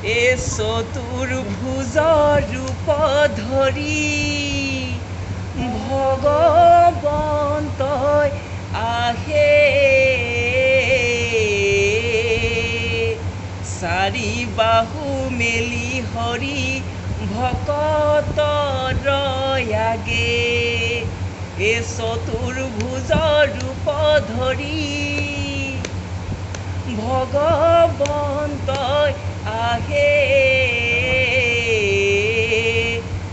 এ চতুৰ্ভুজ ৰূপ ধৰি ভগৱন্তই আহে চাৰি বাহু মেলি হৰি ভকতৰ আগে এ চতুৰ্ভুজ ৰূপ ধৰি ভগৱন্তই আহে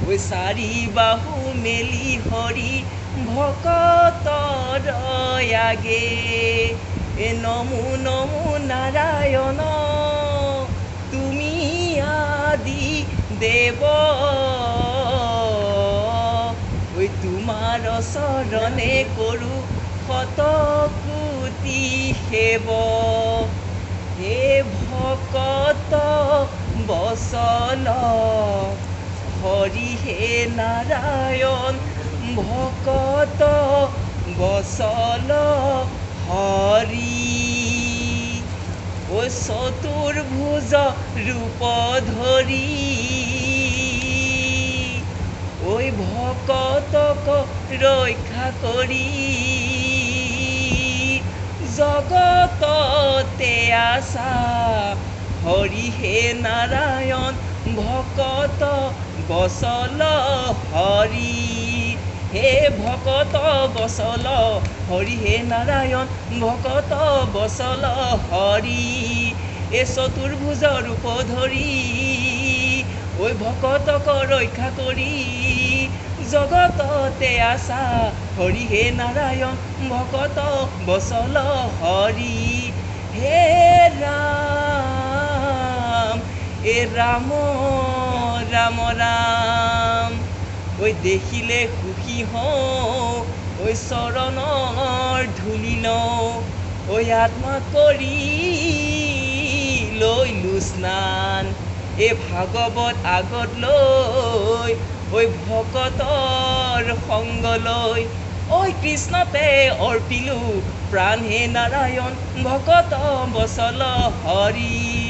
ঐ চাৰি বাহু মেলি হৰি ভকতৰ আগে এ নমো নমো নাৰায়ণ তুমি আদি দেৱ ঐ তোমাৰ চৰণে কৰোঁ শতকোটি সেৱ হে ভকত বচল হৰি হে নাৰায়ণ ভকত বচল হৰি ঐ চতুৰ্ভুজ ৰূপ ধৰি ঐ ভকতক ৰক্ষা কৰি জগততে আছা হৰি হে নাৰায়ণ ভকত বচল হৰি হে ভকত বচল হৰি হে নাৰায়ণ ভকত বচল হৰি এ চতুৰ্ভুজ ৰূপ ধৰি ঐ ভকতক ৰক্ষা কৰি জগততে আছা হৰি হে নাৰায়ণ ভকত বচল হৰি হে ৰাম এ ৰাম ৰাম ৰাম ঐ দেখিলে সুখী হওঁ ঐ চৰণৰ ধূলি লওঁ ঐ আত্মা কৰি লৈলো স্নান এই ভাগৱত আগত লৈ ঐ ভকতৰ সংগ লৈ ঐ কৃষ্ণতে অৰ্পিলো প্ৰাণ হে নাৰায়ণ ভকত বচল হৰি